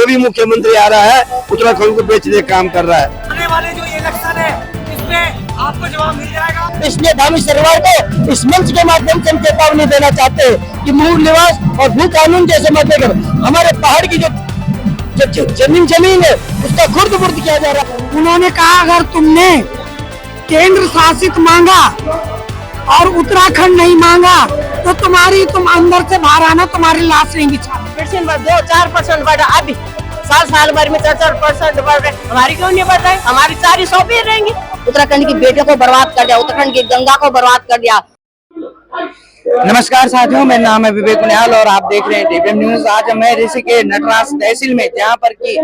जो भी मुख्यमंत्री आ रहा है उत्तराखंड को बेचने का काम कर रहा है। आने वाले जो इलेक्शन है इसमें आपको जवाब मिल जाएगा। इसलिए धामी सरकार को इस मंच के माध्यम से हम चेतावनी देना चाहते हैं कि मूल निवास और भू कानून जैसे मद्दे कर हमारे पहाड़ की जो जमीन है उसका खुर्द-बुर्द किया जा रहा है। उन्होंने कहा अगर तुमने केंद्र शासित मांगा और उत्तराखंड नहीं मांगा तो तुम अंदर से बाहर आना, तुम्हारी लाश नहीं बिछा। 4% बढ़ा, अभी साल भर में 4% बढ़ रहे, हमारी क्यों नहीं बढ़ रहे? हमारी सारी सौंपी रहेंगी। उत्तराखंड की बेटियों को बर्बाद कर दिया, उत्तराखंड की गंगा को बर्बाद कर दिया। नमस्कार साथियों, मेरा नाम है विवेक पुनियाल और आप देख रहे हैं टीवीएम न्यूज। आज मैं ऋषि के नटराज तहसील में जहां पर कि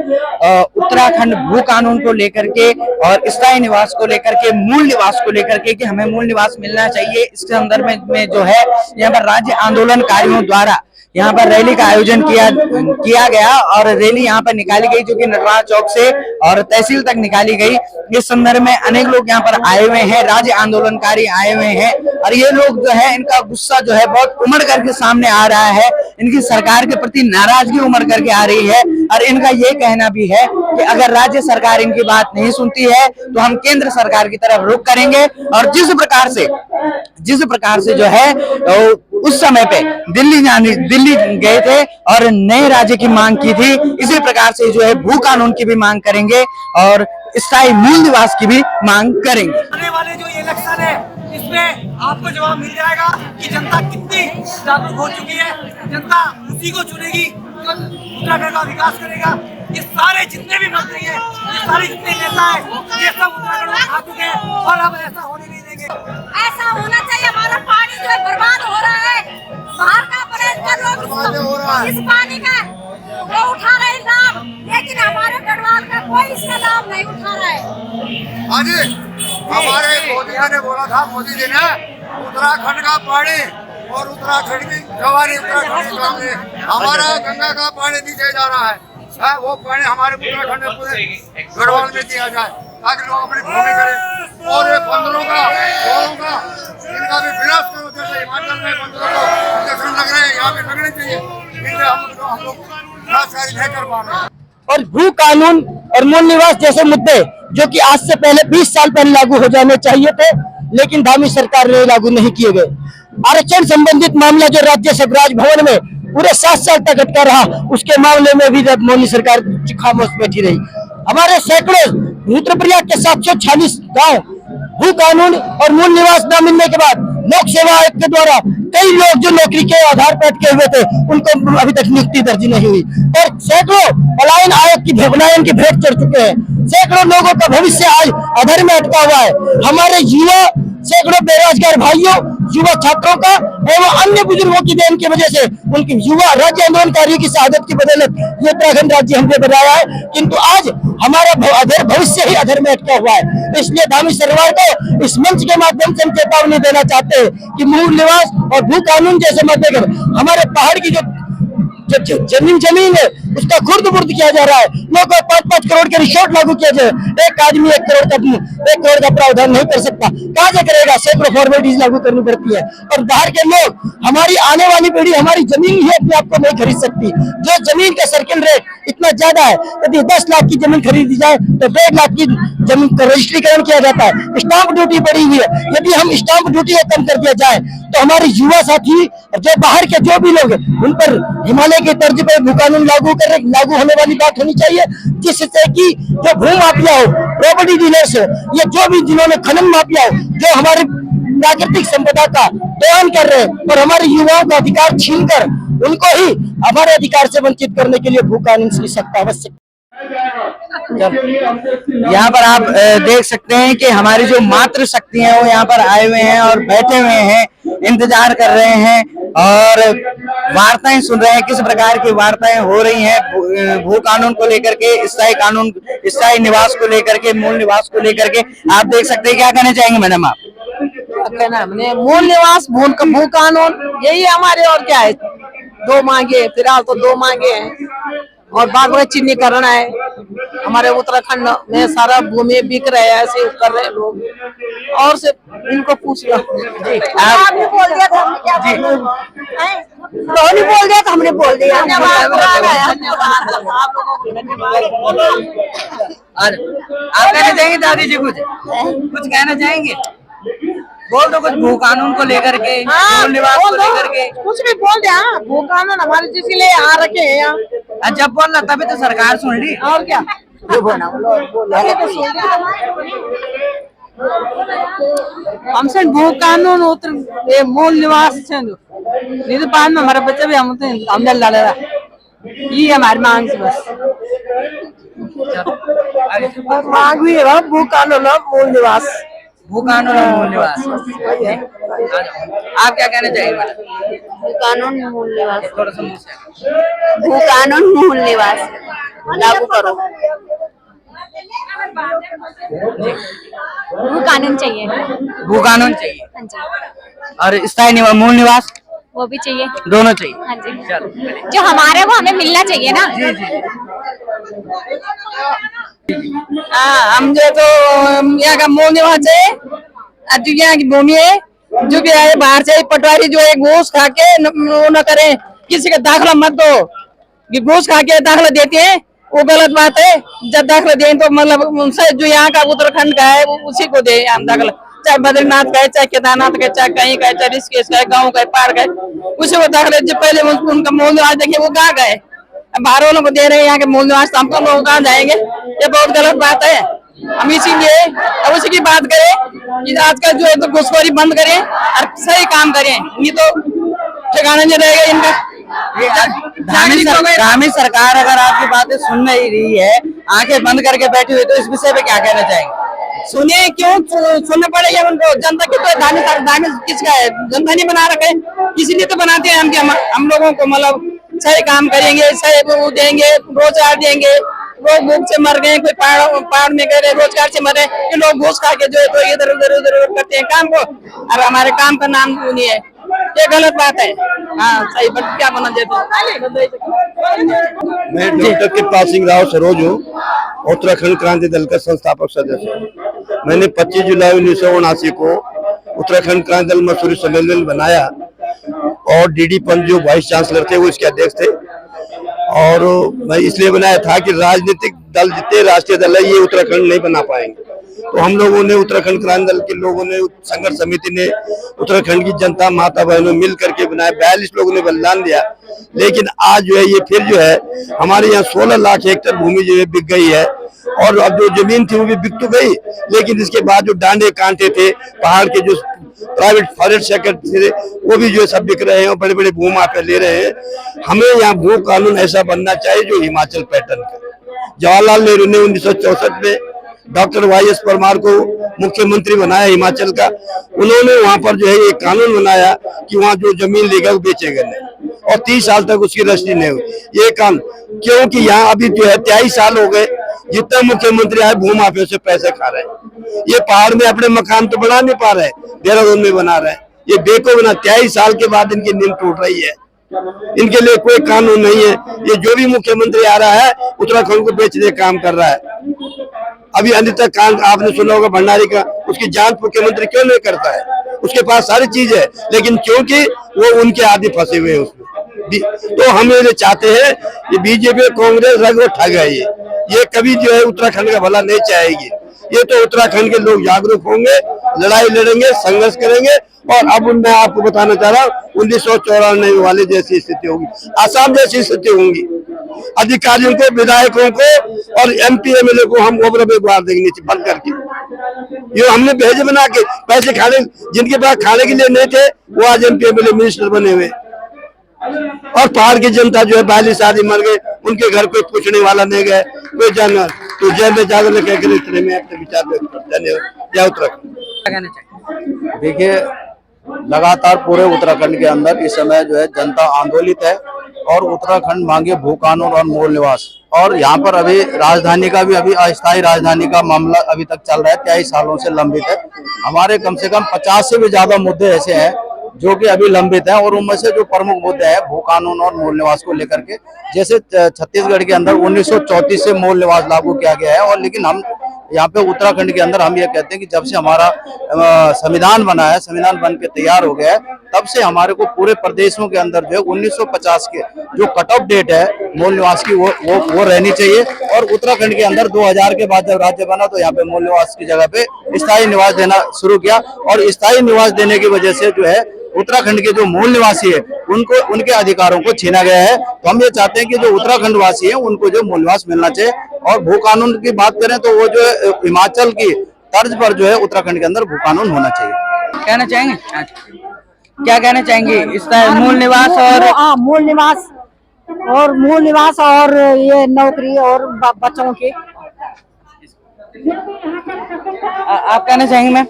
उत्तराखंड भू कानून को लेकर के और स्थायी निवास को लेकर के, मूल निवास को लेकर के कि हमें मूल निवास मिलना चाहिए, इसके संदर्भ में जो है यहाँ पर राज्य आंदोलनकारियों द्वारा यहाँ पर रैली का आयोजन किया गया और रैली यहाँ पर निकाली गई जो कि नटराज चौक से और तहसील तक निकाली गई। इस संदर्भ में अनेक लोग यहाँ पर आए हुए हैं, राज्य आंदोलनकारी आए हुए हैं और ये लोग जो है इनका गुस्सा जो है बहुत उमड़ करके सामने आ रहा है। इनकी सरकार के प्रति नाराजगी उमड़ करके आ रही है और इनका ये कहना भी है कि अगर राज्य सरकार इनकी बात नहीं सुनती है तो हम केंद्र सरकार की तरफ रुख करेंगे। और जिस प्रकार से जो है उस समय पे दिल्ली गए थे और नए राज्य की मांग की थी, इसी प्रकार से जो है भू कानून की भी मांग करेंगे और स्थायी मूल निवास की भी मांग करेंगे। आने वाले जो इलेक्शन है इसमें आपको जवाब मिल जाएगा कि जनता कितनी जागरूक हो चुकी है। जनता उसी को चुनेगी जो उत्तराखंड का विकास करेगा। ये सारे जितने भी मंत्री हैं, ये सारे जितने नेता हैं, ये सब उत्तराखंड में आ चुके हैं और अब ऐसा होने नहीं देंगे। ऐसा होना चाहिए। हमारा पानी जो है बर्बाद हो रहा है, बाहर का लोग इस पानी का वो उठा रहे हैं लाभ, लेकिन हमारे गढ़वाल का कोई इसका लाभ नहीं उठा रहा है। आज हमारे मोदी जी ने बोला था, मोदी जी ने उत्तराखंड का पानी और उत्तराखंड की जवानी, उत्तराखंड की हमारा गंगा का पानी नीचे जा रहा है, वो पानी हमारे उत्तराखंड में पूरे गढ़वाल में दिया जाए ताकि लोग अपनी भूमि करें और ये बंदरों का इनका भी विनाश करो। जैसे हिमाचल में बंदरों को इंजेक्शन लग रहे हैं, यहाँ भी लगने चाहिए। इनसे हम लोग विनाशकारी नहीं कर पा रहे हैं। और भू कानून और मूल निवास जैसे मुद्दे जो कि आज से पहले 20 साल पहले लागू हो जाने चाहिए थे, लेकिन धामी सरकार ने लागू नहीं किए गए। आरक्षण संबंधित मामला जो राज्य से राजभवन में पूरे 7 साल तक अटका रहा, उसके मामले में भी मोदी सरकार खामोश बैठी रही। हमारे सैकड़ों रुद्रप्रयाग के 746 गांव भू कानून और मूल निवास न मिलने के बाद लोक सेवा आयोग के द्वारा कई लोग जो नौकरी के आधार पर अटके हुए थे उनको अभी तक नियुक्ति दर्ज नहीं हुई और सैकड़ों पलायन आयोग की भेंट चढ़ चुके हैं। सैकड़ों लोगों का भविष्य आज अधर में अटका हुआ है। हमारे युवा, सैकड़ों बेरोजगार भाइयों, युवा छात्रों का एवं अन्य बुजुर्गों की देन की वजह से उनकी युवा राज्य आंदोलनकारियों की शहादत की बदौलत ये उत्तराखंड राज्य हमने बनाया है, किंतु आज हमारा भविष्य ही अधर में अटका हुआ है। इसलिए धामी सरकार को इस मंच के माध्यम से हम चेतावनी देना चाहते हैं कि मूल निवास और भू कानून जैसे मद्दे कर हमारे पहाड़ की जो जमीन है उसका खुर्द-बुर्द किया जा रहा है। लोगों को 5-5 करोड़ के रिसोर्ट लागू किया जाए, एक आदमी 1 करोड़ का प्रावधान नहीं कर सकता, कहाँ से करेगा? सैकड़ों फॉर्मेलिटीज लागू करनी पड़ती है और बाहर के लोग, हमारी आने वाली पीढ़ी हमारी जमीन ही अपने आप को नहीं खरीद सकती। जो जमीन का सर्किल रेट इतना ज्यादा है, यदि 10 लाख की जमीन खरीदी जाए तो 1.5 लाख की जमीन का रजिस्ट्रीकरण किया जाता है। स्टाम्प ड्यूटी बढ़ी हुई है, यदि हम स्टाम्प ड्यूटी को कम कर दिया जाए तो हमारे युवा साथी जो बाहर के जो भी लोग हैं उन पर हिमालय के तर्ज पर भू कानून लागू होने वाली बात होनी चाहिए, जिससे कि जो भू माफिया हो, प्रॉपर्टी डीलर्स हो, ये जो भी जिन्होंने खनन माफिया हो, जो हमारे प्राकृतिक संपदा का दोहन कर रहे हैं और हमारे युवाओं का अधिकार छीनकर उनको ही हमारे अधिकार से वंचित करने के लिए भू कानून की सख्त आवश्यक। यहाँ पर आप देख सकते हैं कि हमारी जो मातृ शक्ति है वो यहाँ पर आए हुए हैं और बैठे हुए हैं, इंतजार कर रहे हैं और वार्ताएं सुन रहे हैं। किस प्रकार की वार्ताएं हो रही हैं भू कानून को लेकर के, स्थायी निवास को लेकर के, मूल निवास को लेकर के। आप देख सकते हैं, क्या कहना चाहेंगे मैडम आप? कहना हमने मूल निवास, भू कानून, यही हमारे, और क्या है? 2 मांगे, फिलहाल तो 2 मांगे हैं और बाद में चिन्हीकरण है। हमारे उत्तराखंड में सारा भूमि बिक रहे हैं, ऐसे कर रहे लोग। और से इनको पूछ लो। आपने बोल दिया था, हमने क्या नहीं बोल दिया तो हमने बोल दिया। और आप कहना चाहेंगे दादी जी कुछ कहना चाहेंगे? बोल दो कुछ भू कानून को लेकर के, मूल निवास को लेकर के। कुछ भी बोल दे। हाँ, भू कानून हमारे जिसलिए आ रखे हैं यहाँ। जब बोलना तभी तो सरकार सुन ली। और क्या हमसे भू कानून उतर मूल निवास नहीं तो बाद में हमारा बच्चा भी हमने लड़ेगा। ये हमारी मांग से बस मांग भी है भू कानून और मूल निवास। भू कानून और मूल निवास। आप क्या कहना चाहेंगे? भू कानून मूल निवास, थोड़ा सा मुझसे भू कानून मूल निवास लागू करो। भू कानून चाहिए, भू कानून चाहिए और स्थायी निवास, मूल निवास वो भी चाहिए, दोनों चाहिए। हाँ जी, जो हमारे वो हमें मिलना चाहिए ना। जी जी। हम जो तो यहाँ का मूल निवास है, जो यहाँ की भूमि है, जो भी आए बाहर से पटवारी जो है घूस खा के न करे, किसी का दाखला मत दो। कि घूस खा के दाखला देते हैं वो गलत बात है। जब दाखला दें तो मतलब जो यहाँ का उत्तराखंड का है उसी को दे हम दाखला, चाहे बद्रीनाथ का है, चाहे केदारनाथ का है, चाहे कहीं का है, चाहे ऋषिकेश का है, गाँव का है, पहाड़ का है, उसी को दाखला। जो पहले उनका मूल निवास देखिए वो कहाँ गए, बाहर वालों को दे रहे हैं यहाँ के मूल निवास, हम तो लोग कहाँ जाएंगे? ये बहुत गलत बात है। हम इसीलिए अब उसी की बात करें कि आजकल जो है तो घुसखोरी बंद करें और सही काम करें, नहीं तो ठिकाना नहीं रहेगा इनका। ग्रामीण सरकार अगर आपकी बातें सुन नहीं रही है, आंखें बंद करके बैठी हुई, तो इस विषय पे क्या कहना चाहेंगे? सुनिए, क्यों सुनना पड़ेगा उनको? जनता की तो धार्मिक किसका है? जनता नहीं बना रखे, इसीलिए तो बनाते हैं हम लोगों को। मतलब सही काम करेंगे, सही वो देंगे, रोजगार देंगे। लोग भूख से मर गए, कोई पहाड़ में गए, रोजगार से मरे, ये लोग घूस खा के जो है तो इधर उधर करते हैं काम को, और हमारे काम का नाम नहीं है। ये गलत बात है। हाँ सही, बट क्या बना देते। मैं डॉक्टर कृपाल सिंह राव सरोज हूँ, उत्तराखंड क्रांति दल का संस्थापक सदस्य हूँ। मैंने 25 जुलाई 1979 को उत्तराखंड क्रांति दल मसूरी सम्मेलन बनाया और डीडी पंत जो वाइस चांसलर थे वो इसके अध्यक्ष थे। और मैं इसलिए बनाया था कि राजनीतिक दल जितने राष्ट्रीय दल है ये उत्तराखंड नहीं बना पाएंगे, तो हम लोगों ने उत्तराखंड क्रांति दल के लोगों ने, संघर्ष समिति ने, उत्तराखंड की जनता माता बहनों मिल करके बनाया। 42 लोगों ने बलिदान दिया, लेकिन आज जो है ये फिर जो है हमारे यहाँ 16 लाख हेक्टेयर भूमि जो है बिक गई है, और अब जो जमीन थी वो भी बिक तो गई, लेकिन इसके बाद जो डांडे कांटे थे, पहाड़ के जो प्राइवेट फॉरेस्ट सेक्टर थे वो भी जो है सब बिक रहे हैं और बड़े बड़े भू माफिया ले रहे हैं। हमें यहाँ भू कानून ऐसा बनना चाहिए जो हिमाचल पैटर्न का। जवाहरलाल नेहरू ने 1964 में डॉक्टर वाईएस परमार को मुख्यमंत्री बनाया हिमाचल का। उन्होंने वहां पर जो है एक कानून बनाया कि वहां जो जमीन लेगा वो बेचेगा नहीं, और 30 साल तक उसकी रजिस्ट्री नहीं हुई। ये काम क्योंकि यहाँ अभी जो है 23 साल हो गए, जितना मुख्यमंत्री आए भू माफिया से पैसे खा रहे हैं। ये पहाड़ में अपने मकान तो बना नहीं पा रहे, देहरादून में बना रहे हैं। ये बेको बना 23 साल के बाद इनकी नींद टूट रही है, इनके लिए कोई कानून नहीं है। ये जो भी मुख्यमंत्री आ रहा है उत्तराखंड को बेचने का काम कर रहा है। अभी अनिता कांड आपने सुना होगा भंडारी का, उसकी जांच मुख्यमंत्री क्यों नहीं करता है? उसके पास सारी चीज है, लेकिन क्योंकि वो उनके आदि फंसे हुए हैं उसमें। तो हम ये चाहते हैं कि बीजेपी कांग्रेस रग ठग है, ये कभी जो है उत्तराखंड का भला नहीं चाहेगी। ये तो उत्तराखंड के लोग जागरूक होंगे, लड़ाई लड़ेंगे, संघर्ष करेंगे। और अब मैं आपको बताना चाह रहा हूँ 1994 वाले जैसी स्थिति होगी, आसाम जैसी स्थिति होंगी। अधिकारियों को, विधायकों को और MP MLA को हम ओबरा व्यवहार देंगे नीचे बंद करके। ये हमने भेजे बना के पैसे खाने, जिनके पास खाने के लिए नहीं थे वो आज MP MLA मिनिस्टर बने हुए। और पहाड़ की जनता जो है 42 आदमी मर गए, उनके घर कोई पूछने वाला नहीं गए, कोई जानना तो जेल में ज्यादा लेके इतने में अपने विचार व्यक्त करते हैं। जय उत्तराखंड। देखिए, लगातार पूरे उत्तराखंड के अंदर इस समय जो है जनता आंदोलित है और उत्तराखंड मांगे भू कानून और मूल निवास। और यहाँ पर अभी राजधानी का भी अभी अस्थायी राजधानी का मामला अभी तक चल रहा है, 23 सालों से लंबित है। हमारे कम से कम 50 से भी ज्यादा मुद्दे ऐसे हैं जो कि अभी लंबित हैं, और उनमें से जो प्रमुख मुद्दे हैं भू कानून और मूल निवास को लेकर के, जैसे छत्तीसगढ़ के अंदर 1934 से मूल निवास लागू किया गया है, और लेकिन हम यहाँ पे उत्तराखंड के अंदर हम ये कहते हैं कि जब से हमारा संविधान बना है, संविधान बन के तैयार हो गया है, तब से हमारे को पूरे प्रदेशों के अंदर जो है 1950 के जो कट ऑफ डेट है मूल निवास की वो रहनी चाहिए। और उत्तराखंड के अंदर 2000 के बाद जब राज्य बना तो यहाँ पे मूल निवास की जगह पे स्थायी निवास देना शुरू किया, और स्थायी निवास देने की वजह से जो है उत्तराखंड के जो मूल निवासी है उनको उनके अधिकारों को छीना गया है। तो हम ये चाहते हैं कि जो उत्तराखंड वासी है उनको जो मूल निवास मिलना चाहिए। और भू कानून की बात करें तो वो जो है हिमाचल की तर्ज पर जो है उत्तराखंड के अंदर भू कानून होना चाहिए। कहना चाहेंगे, क्या कहना चाहेंगे इसका मूल निवास और मूल निवास और ये नौकरी और बच्चों की। आप कहना चाहेंगे मैम?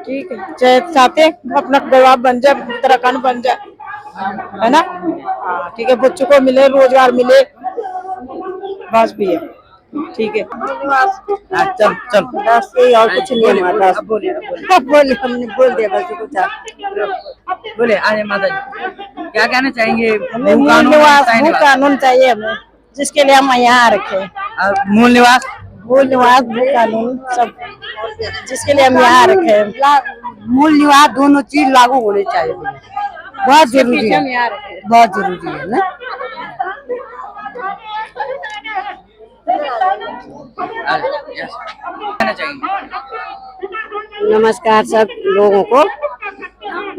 ठीक है, चाहते अपना गड़वा बन जाए, उत्तराखंड बन जाए, है ना? ठीक है, बच्चों को मिले, रोजगार मिले, बस भी है। ठीक है, चल चल बस यही, और कुछ नहीं है हमारे पास। बोलिए हमने बोल दिया बस कुछ। बोले आज माता जी क्या कहना चाहेंगे? भू कानून चाहिए हमें, जिसके लिए हम यहाँ रखे। मूल निवास, भू कानून सब, जिसके लिए हम यहाँ रखे। मूल निवास दोनों चीज लागू होने चाहिए, बहुत जरूरी है, बहुत जरूरी है ना। कहना चाहेंगे? नमस्कार सब लोगों को।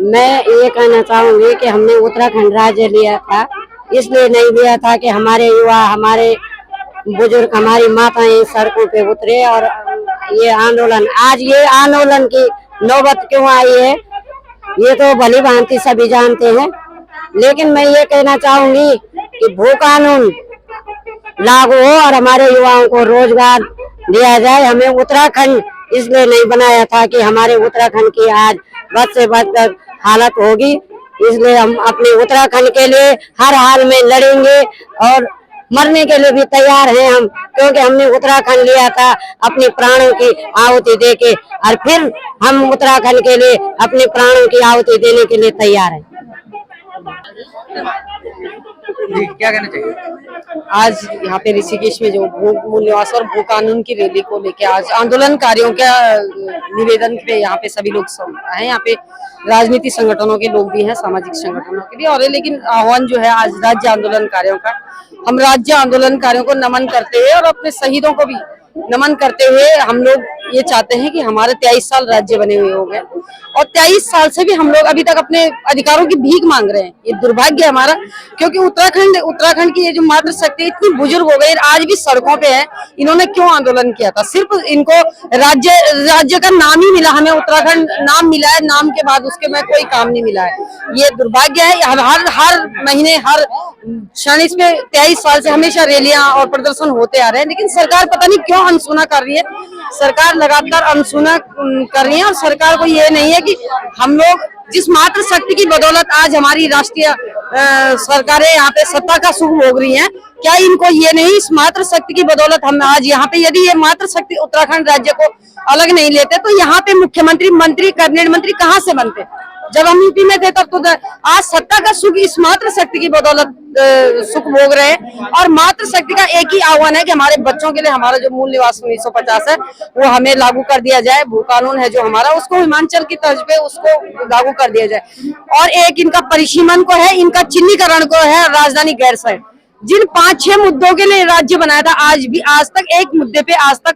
मैं ये कहना चाहूंगी कि हमने उत्तराखंड राज्य लिया था, इसलिए नहीं लिया था कि हमारे युवा, हमारे बुजुर्ग, हमारी माताएं सड़कों पे उतरे और ये आंदोलन, आज ये आंदोलन की नौबत क्यों आई है ये तो भली भांति सभी जानते हैं। लेकिन मैं ये कहना चाहूंगी कि भू कानून लागू हो और हमारे युवाओं को रोजगार दिया जाए। हमें उत्तराखंड इसलिए नहीं बनाया था कि हमारे उत्तराखंड की आज बद से बदतर हालत होगी, इसलिए हम अपने उत्तराखंड के लिए हर हाल में लड़ेंगे और मरने के लिए भी तैयार हैं हम, क्योंकि हमने उत्तराखंड लिया था अपने प्राणों की आहुति देके, और फिर हम उत्तराखंड के लिए अपने प्राणों की आहुति देने के लिए तैयार हैं। जी, क्या कहना चाहिए? आज यहाँ पे ऋषिकेश में जो मूल निवास और भू कानून की रैली को लेके आज आंदोलनकारियों का निवेदन पे यहाँ पे सभी लोग हैं। यहाँ पे राजनीतिक संगठनों के लोग भी हैं, सामाजिक संगठनों के भी, और लेकिन आह्वान जो है आज राज्य आंदोलनकारियों का, हम राज्य आंदोलनकारियों को नमन करते हुए और अपने शहीदों को भी नमन करते हुए हम लोग ये चाहते हैं कि हमारे 23 साल राज्य बने हुए हो गए और 23 साल से भी हम लोग अभी तक अपने अधिकारों की भीख मांग रहे हैं। ये दुर्भाग्य है हमारा, क्योंकि उत्तराखंड की ये जो मातृ शक्ति इतनी बुजुर्ग हो गई, आज भी सड़कों पे है। इन्होंने क्यों आंदोलन किया था? सिर्फ इनको राज्य का नाम ही मिला, हमें उत्तराखंड नाम मिला है, नाम के बाद उसके में कोई काम नहीं मिला है। ये दुर्भाग्य है। हर महीने, हर क्षण इसमें 23 साल से हमेशा रैलियां और प्रदर्शन होते आ रहे हैं, लेकिन सरकार पता नहीं क्यों अनसुना कर रही है। सरकार लगातार अनसुना कर रही है और सरकार को ये नहीं है कि हम लोग जिस मातृ शक्ति की बदौलत आज हमारी राष्ट्रीय सरकारें यहाँ पे सत्ता का सुख भोग रही हैं, क्या इनको ये नहीं, इस मातृ शक्ति की बदौलत हम आज यहाँ पे, यदि ये मातृ शक्ति उत्तराखंड राज्य को अलग नहीं लेते तो यहाँ पे मुख्यमंत्री, मंत्री, कैबिनेट मंत्री कहाँ से बनते? जब हम यूपी में थे तब तो आज सत्ता का सुख इस मातृ शक्ति की बदौलत सुख भोग रहे हैं। और मातृ शक्ति का एक ही आह्वान है कि हमारे बच्चों के लिए हमारा जो मूल निवास 1950 है वो हमें लागू कर दिया जाए। भू कानून है जो हमारा, उसको हिमाचल की तर्ज पे उसको लागू कर दिया जाए। और एक इनका परिसीमन को है, इनका चिन्हीकरण को है, राजधानी गैर साइड, जिन 5-6 मुद्दों के लिए राज्य बनाया था, आज तक एक मुद्दे पे आज तक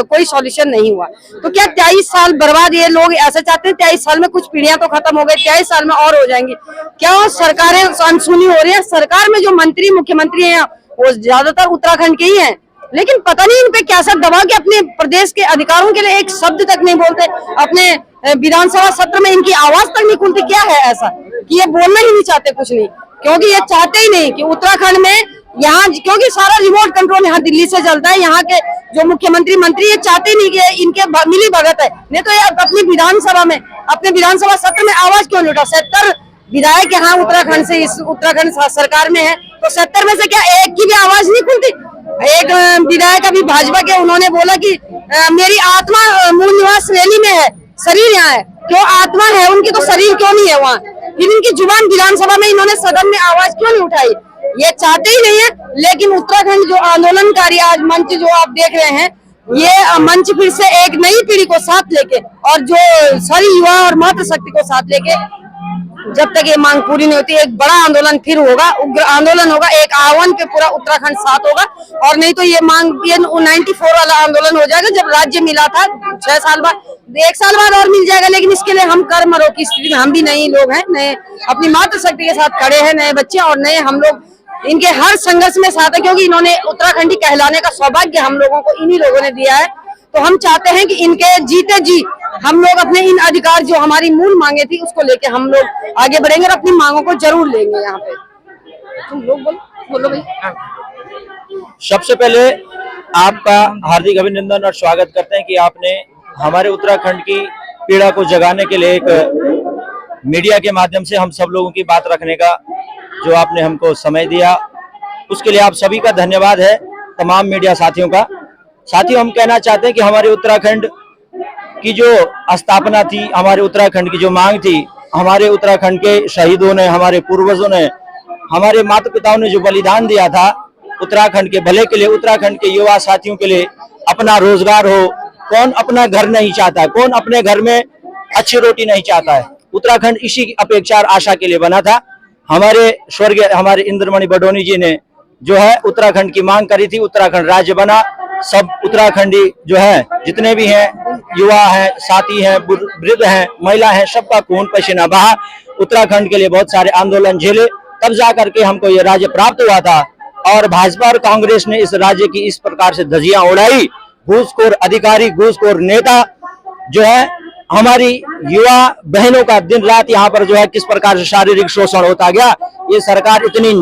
कोई सॉल्यूशन नहीं हुआ। तो क्या 23 साल बर्बाद ये लोग ऐसा चाहते हैं? 23 साल में कुछ पीढ़ियां तो खत्म हो गई, 23 साल में और हो जाएंगी क्या? सरकारें अनसुनी हो रही है। सरकार में जो मंत्री, मुख्यमंत्री हैं वो ज्यादातर उत्तराखंड के ही हैं, लेकिन पता नहीं इन पे क्या सब दबाव कि अपने प्रदेश के अधिकारों के लिए एक शब्द तक नहीं बोलते। अपने विधानसभा सत्र में इनकी आवाज तक नहीं खुलती। क्या है ऐसा कि ये बोलना ही नहीं चाहते कुछ नहीं, क्योंकि ये चाहते ही नहीं कि उत्तराखंड में यहाँ, क्योंकि सारा रिमोट कंट्रोल यहाँ दिल्ली से चलता है। यहाँ के जो मुख्यमंत्री, मंत्री ये चाहते नहीं कि इनके मिली भगत है, नहीं तो ये अपनी विधानसभा में, अपने विधानसभा सत्र में आवाज क्यों नहीं उठा? 70 विधायक यहाँ उत्तराखंड से इस उत्तराखंड सरकार में है, तो 70 में से क्या एक की भी आवाज नहीं खुलती? एक विधायक अभी भाजपा के, उन्होंने बोला कि मेरी आत्मा मूल निवास रैली में है, शरीर यहाँ है। क्यों आत्मा है उनकी तो शरीर क्यों नहीं है वहाँ? फिर इनकी जुबान विधानसभा में, इन्होंने सदन में आवाज क्यों नहीं उठाई? ये चाहते ही नहीं है। लेकिन उत्तराखंड जो आंदोलनकारी आज मंच जो आप देख रहे हैं, ये मंच फिर से एक नई पीढ़ी को साथ लेके और जो सारी युवा और मातृशक्ति को साथ लेके जब तक ये मांग पूरी नहीं होती एक बड़ा आंदोलन फिर होगा, उग्र आंदोलन होगा, एक आह्वान पे पूरा उत्तराखंड साथ होगा। और नहीं तो ये मांग ये 94 वाला आंदोलन हो जाएगा जब राज्य मिला था 6 साल बाद, 1 साल बाद और मिल जाएगा। लेकिन इसके लिए हम कर्म मरो की स्थिति में, हम भी नए लोग हैं, नए अपनी मातृशक्ति के साथ खड़े हैं, नए बच्चे और नए हम लोग इनके हर संघर्ष में साथ है, क्योंकि इन्होंने उत्तराखंडी कहलाने का सौभाग्य हम लोगों को इन्हीं लोगों ने दिया है। तो हम चाहते हैं कि इनके जीते जी हम लोग अपने इन अधिकार जो हमारी मूल मांगे थी उसको लेके हम लोग आगे बढ़ेंगे और अपनी मांगों को जरूर लेंगे। यहाँ पे तुम लोग बोलो भाई। सबसे पहले आपका हार्दिक अभिनंदन और स्वागत करते हैं कि आपने हमारे उत्तराखंड की पीड़ा को जगाने के लिए एक मीडिया के माध्यम से हम सब लोगों की बात रखने का जो आपने हमको समय दिया, उसके लिए आप सभी का धन्यवाद है, तमाम मीडिया साथियों का। साथियों, हम कहना चाहते हैं कि हमारे उत्तराखंड की जो स्थापना थी, हमारे उत्तराखंड की जो मांग थी, हमारे उत्तराखंड के शहीदों ने, हमारे पूर्वजों ने, हमारे माता पिताओं ने जो बलिदान दिया था उत्तराखंड के भले के लिए, उत्तराखंड के युवा साथियों के लिए, अपना रोजगार हो, कौन अपना घर नहीं चाहता, कौन अपने घर में अच्छी रोटी नहीं चाहता है। उत्तराखंड इसी अपेक्षा और आशा के लिए बना था। हमारे स्वर्गीय हमारे इंद्रमणि बडोनी जी ने जो है उत्तराखंड की मांग करी थी, उत्तराखंड राज्य बना। सब उत्तराखंडी जो है जितने भी हैं, युवा हैं, साथी हैं, वृद्ध हैं, महिला हैं, सबका खून पसीना बहा, उत्तराखंड के लिए बहुत सारे आंदोलन झेले, तब जा करके हमको ये राज्य प्राप्त हुआ था। और भाजपा और कांग्रेस ने इस राज्य की इस प्रकार से धज्जियां उड़ाई। घूसखोर अधिकारी, घूसखोर नेता जो है, हमारी युवा बहनों का दिन रात यहाँ पर जो है किस प्रकार से शारीरिक शोषण होता गया। ये सरकार इतनी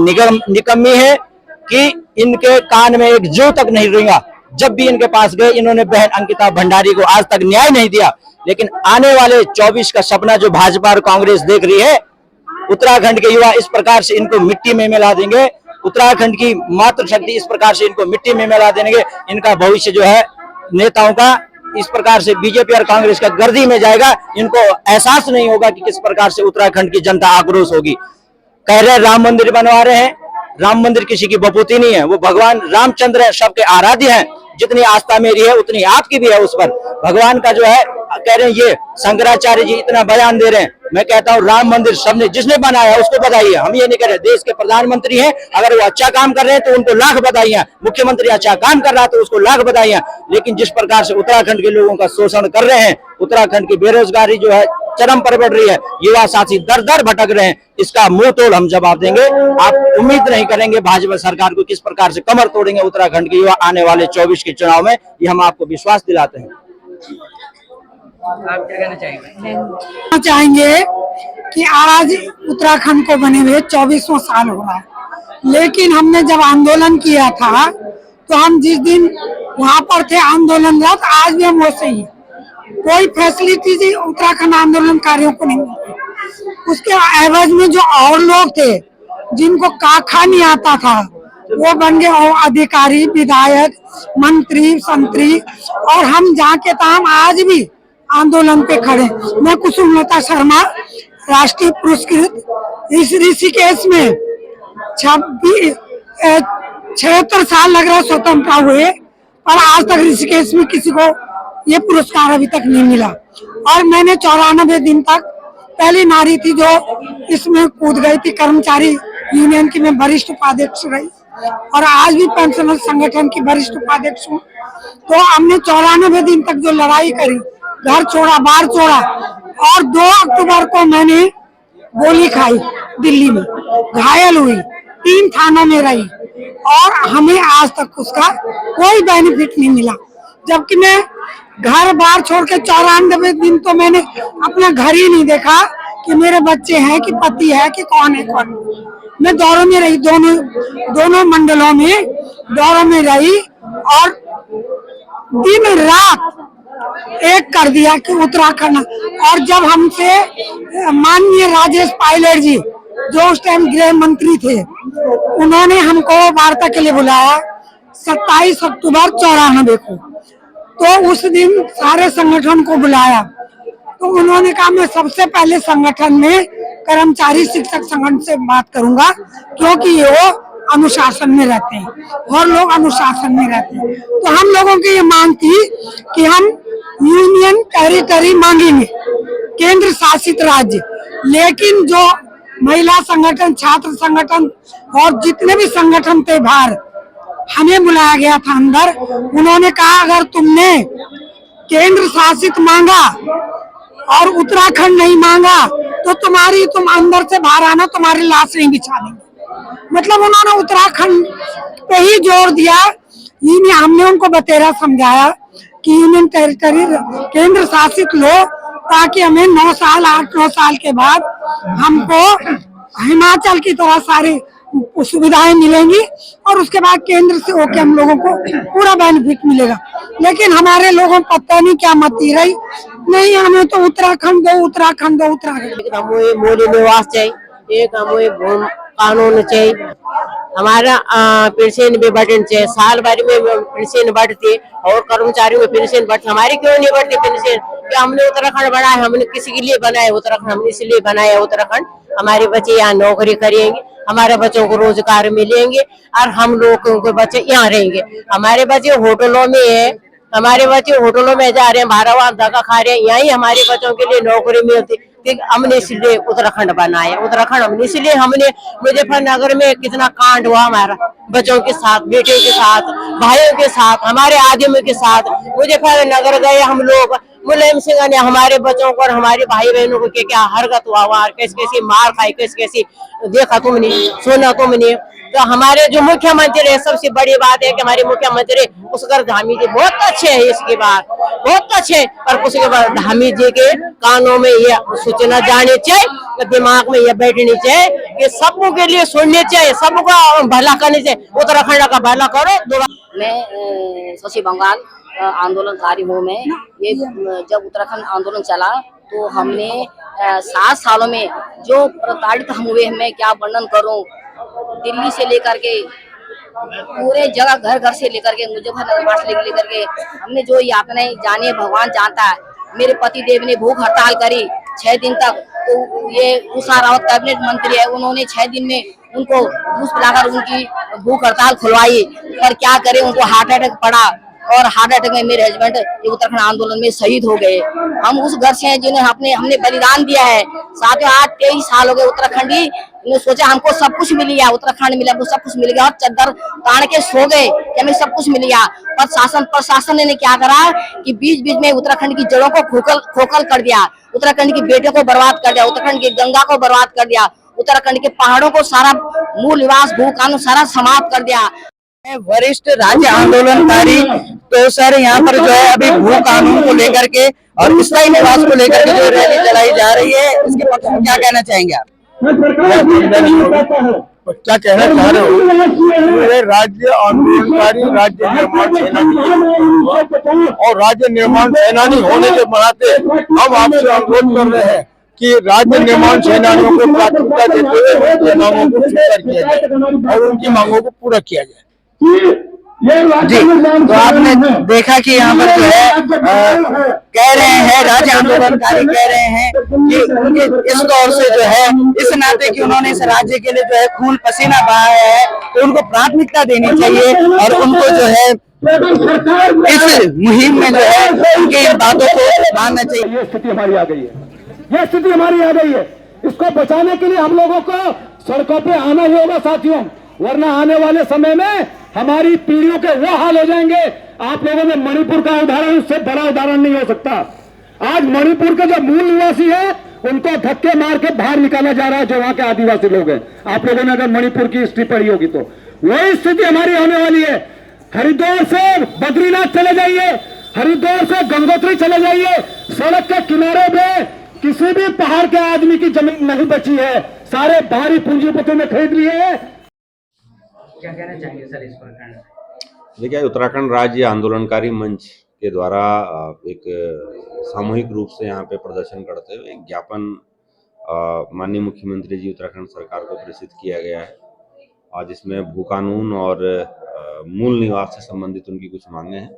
निकम्मी है कि इनके कान में एक जू तक नहीं रेंगा। जब भी इनके पास गए, इन्होंने बहन अंकिता भंडारी को आज तक न्याय नहीं दिया। लेकिन आने वाले 24 का सपना जो भाजपा और कांग्रेस देख रही है, उत्तराखंड के युवा इस प्रकार से इनको मिट्टी में मिला देंगे, उत्तराखंड की मातृशक्ति इस प्रकार से इनको मिट्टी में मिला देंगे। इनका भविष्य जो है नेताओं का इस प्रकार से बीजेपी और कांग्रेस का गर्दी में जाएगा। इनको एहसास नहीं होगा कि किस प्रकार से उत्तराखंड की जनता आक्रोश होगी। कह रहे राम मंदिर बनवा रहे हैं, राम मंदिर किसी की बपूती नहीं है, वो भगवान रामचंद्र है, सबके आराध्य हैं। जितनी आस्था मेरी है उतनी आपकी भी है उस पर। भगवान का जो है कह रहे हैं, ये शंकराचार्य जी इतना बयान दे रहे हैं। मैं कहता हूँ राम मंदिर सबने जिसने बनाया उसको बधाई है। हम ये नहीं कह रहे, देश के प्रधानमंत्री हैं, अगर वो अच्छा काम कर रहे हैं तो उनको लाख बधाइयां। मुख्यमंत्री अच्छा काम कर रहा है तो उसको लाख बधाइयां। लेकिन जिस प्रकार से उत्तराखंड के लोगों का शोषण कर रहे हैं, उत्तराखंड की बेरोजगारी जो है चरम पर बढ़ रही है, युवा साथी दर दर भटक रहे हैं, इसका मुंह तोड़ हम जवाब देंगे। आप उम्मीद नहीं करेंगे भाजपा सरकार को किस प्रकार से कमर तोड़ेंगे उत्तराखंड के युवा आने वाले 24 के चुनाव में, ये हम आपको विश्वास दिलाते हैं। आप क्या कहना चाहेंगे? चाहेंगे कि आज उत्तराखंड को बने हुए 24वां साल हो रहा है, लेकिन हमने जब आंदोलन किया था तो हम जिस दिन वहाँ पर थे आंदोलनरत, आज भी हम वैसे ही, कोई फैसिलिटी उत्तराखंड आंदोलनकारियों को नहीं मिलती। उसके एवज में जो और लोग थे जिनको काखा नहीं आता था, वो बन गए और अधिकारी, विधायक, मंत्री, संतरी, और हम जहाँ के तहाँ आज भी आंदोलन पे खड़े। मैं कुसुमलता शर्मा, राष्ट्रीय पुरस्कृत। इस ऋषिकेश में 76 साल लग रहा स्वतंत्रता हुए, और आज तक ऋषिकेश में किसी को ये पुरस्कार अभी तक नहीं मिला। और मैंने 94 दिन तक पहली नारी थी जो इसमें कूद गई थी। कर्मचारी यूनियन की मैं वरिष्ठ उपाध्यक्ष रही और आज भी पेंशनर संगठन की वरिष्ठ उपाध्यक्ष हूँ। तो हमने 94 दिन तक जो लड़ाई करी, घर छोड़ा, बार छोड़ा, और 2 अक्टूबर को मैंने गोली खाई, दिल्ली में घायल हुई, 3 थानों में रही, और हमें आज तक उसका कोई बेनिफिट नहीं मिला। जबकि मैं घर बार छोड़ के 94 दिन तो मैंने अपना घर ही नहीं देखा कि मेरे बच्चे हैं, कि पति है, कि कौन है कौन। मैं दौरों में रही, दोनों मंडलों में दौरों में रही, और दिन रात एक कर दिया कि उत्तराखंड। और जब हमसे माननीय राजेश पायलट जी जो उस टाइम गृह मंत्री थे, उन्होंने हमको वार्ता के लिए बुलाया 27 अक्टूबर 94 को, तो उस दिन सारे संगठन को बुलाया। तो उन्होंने कहा मैं सबसे पहले संगठन में कर्मचारी शिक्षक संगठन से बात करूंगा, क्योंकि वो अनुशासन में रहते हैं और लोग अनुशासन में रहते हैं। तो हम लोगों की ये मांग थी कि हम यूनियन टेरिटरी मांगेंगे, केंद्र शासित राज्य, लेकिन जो महिला संगठन, छात्र संगठन और जितने भी संगठन थे बाहर, हमें बुलाया गया था अंदर। उन्होंने कहा अगर तुमने केंद्र शासित मांगा और उत्तराखंड नहीं मांगा तो तुम अंदर से बाहर आना, तुम्हारी लाश नहीं बिछा देंगे। मतलब उन्होंने उत्तराखंड पे ही जोर दिया। हमने उनको बतेरा समझाया कि यूनियन टेरिटरी केंद्र शासित लो, ताकि हमें 9 साल 8-9 साल के बाद हमको हिमाचल की तरह सारी सुविधाएं मिलेंगी और उसके बाद केंद्र से होके हम लोगों को पूरा बेनिफिट मिलेगा। लेकिन हमारे लोगों को पता नहीं क्या मती रही, नहीं हमें तो उत्तराखंड दो, उत्तराखंड दो, उत्तराखंड। हमें मूल निवास चाहिए, एक हमें भूमि कानून चाहिए, हमारा पेंशन भी बढ़नी चाहिए। साल भर में पेंशन बढ़ती और कर्मचारियों में पेंशन बढ़ती, हमारी क्यों नहीं बढ़ती पेंशन? क्या हमने उत्तराखंड बनाया, हमने किसी के लिए बनाया उत्तराखंड? हमने इसलिए बनाया उत्तराखंड, हमारे बच्चे यहाँ नौकरी करेंगे, हमारे बच्चों को रोजगार मिलेंगे और हम लोगों के बच्चे यहाँ रहेंगे। हमारे बच्चे होटलों में है, हमारे बच्चे होटलों में जा रहे हैं, भारावान धक्का खा रहे हैं, यही हमारे बच्चों के लिए नौकरी मिलती। हमने इसलिए उत्तराखंड बनाया उत्तराखंड, हमने इसलिए हमने मुजफ्फरनगर में कितना कांड हुआ हमारा बच्चों के साथ, बेटियों के साथ, भाइयों के साथ, हमारे आदमियों के साथ। मुजफ्फरनगर गए हम लोग, मुलायम सिंह ने हमारे बच्चों को और हमारे भाई बहनों को क्या हरकत हुआ, वहाँ कैसी कैसी मार खाई, कैसी कैसी देखा तुमने, सुना तुमने। तो हमारे जो मुख्यमंत्री है, सबसे बड़ी बात है कि हमारे मुख्यमंत्री पुष्कर धामी जी बहुत अच्छे हैं, इसके बाद बहुत अच्छे, पर पुष्कर धामी जी के कानों में ये सूचना जानी चाहिए, दिमाग में ये बैठनी चाहिए कि सबको के लिए सुननी चाहिए, सबका भला करनी चाहिए, उत्तराखंड का भला करो। मैं शशि बंगाल आंदोलनकारी हूँ। मैं ये जब उत्तराखंड आंदोलन चला तो हमने 7 सालों में जो प्रताड़ित हम हुए, मैं क्या वर्णन करूँ। दिल्ली से लेकर के पूरे जगह, घर घर से लेकर के, मुजफ्फरनगर से लेकर के हमने जो यातनाएं जाने भगवान जानता है। मेरे पति देव ने भूख हड़ताल करी 6 दिन तक, तो ये उषा रावत कैबिनेट मंत्री है, उन्होंने 6 दिन में उनको घूस पिलाकर उनकी भूख हड़ताल खुलवाई। पर क्या करें, उनको हार्ट अटैक पड़ा और हार्ट अटैक में मेरे हस्बैंड उत्तराखंड आंदोलन में शहीद हो गए। हम उस घर से हैं जिन्हें हमने बलिदान दिया है। 23 साल हो गए उत्तराखंडी ने सोचा हमको सब कुछ मिल गया, उत्तराखंड मिला, हमको सब कुछ मिल गया और चद्दर तान के सो गए कि हमें सब कुछ मिल गया। पर प्रशासन ने क्या करा कि बीच बीच में उत्तराखंड की जड़ों को खोखल कर दिया, उत्तराखंड की बेटियों को बर्बाद कर दिया, उत्तराखंड की गंगा को बर्बाद कर दिया, उत्तराखंड के पहाड़ों को सारा मूल निवास भू कानून सारा समाप्त कर दिया। वरिष्ठ राज्य आंदोलनकारी, तो सर यहाँ पर जो है अभी भू कानून को लेकर के और स्थायी निवास को लेकर के जो रैली चलाई जा रही है, इसके पक्ष में क्या कहना चाहेंगे आप? क्या कहना चाह रहे हो? मेरे राज्य आंदोलनकारी राज्य निर्माण सेनानी और राज्य निर्माण सेनानी होने के नाते हम आपसे अनुरोध कर रहे हैं कि राज्य निर्माण सेनानियों को प्राथमिकता देते हुए उनकी मांगों को स्वीकार किया जाए और उनकी मांगों को पूरा किया जाए। जी, तो आपने देखा कि यहाँ पर जो है कह रहे हैं, राज्य आंदोलनकारी कह रहे हैं कि उनके इस दौर से जो है, इस नाते कि उन्होंने इस राज्य के लिए जो है खून पसीना बहाया है, तो उनको प्राथमिकता देनी चाहिए और उनको जो है इस मुहिम में जो है उनकी इन बातों को मानना चाहिए। ये स्थिति हमारी आ गई है, ये स्थिति हमारी आ गई है। इसको बचाने के लिए हम लोगों को सड़कों पे आना ही होगा साथियों, वरना आने वाले समय में हमारी पीढ़ियों के वो हाल हो जाएंगे। आप लोगों ने मणिपुर का उदाहरण, उससे बड़ा उदाहरण नहीं हो सकता। आज मणिपुर के जो मूल निवासी है उनको धक्के मार के बाहर निकाला जा रहा है, जो वहां के आदिवासी लोग हैं। आप लोगों ने अगर मणिपुर की हिस्ट्री पढ़ी होगी तो वही स्थिति हमारी होने वाली है। हरिद्वार से बद्रीनाथ चले जाइए, हरिद्वार से गंगोत्री चले जाइए, सड़क के किनारे पे किसी भी पहाड़ के आदमी की जमीन नहीं बची है, सारे बाहरी पूंजीपतियों ने खरीद लिए है। क्या कहना चाहेंगे सर इस पर? देखिए, उत्तराखंड राज्य आंदोलनकारी मंच के द्वारा एक सामूहिक रूप से यहाँ पे प्रदर्शन करते हुए एक ज्ञापन माननीय मुख्यमंत्री जी उत्तराखंड सरकार को प्रेषित किया गया है, और जिसमें भू कानून और मूल निवास से संबंधित उनकी कुछ मांगे हैं,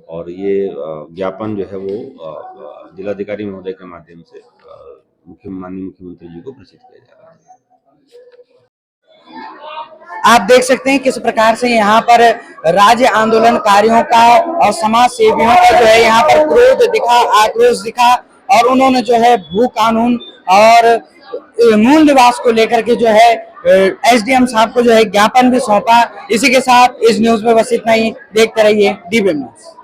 और ये ज्ञापन जो है वो जिलाधिकारी महोदय के माध्यम से माननीय मुख्यमंत्री जी को प्रेषित किया जा रहा है। आप देख सकते हैं किस प्रकार से यहाँ पर राज्य आंदोलनकारियों का और समाज सेवियों का जो है यहाँ पर क्रोध दिखा, आक्रोश दिखा, और उन्होंने जो है भू कानून और मूल निवास को लेकर के जो है एसडीएम साहब को जो है ज्ञापन भी सौंपा। इसी के साथ इस न्यूज में बस इतना ही। देखते रहिए DBM न्यूज।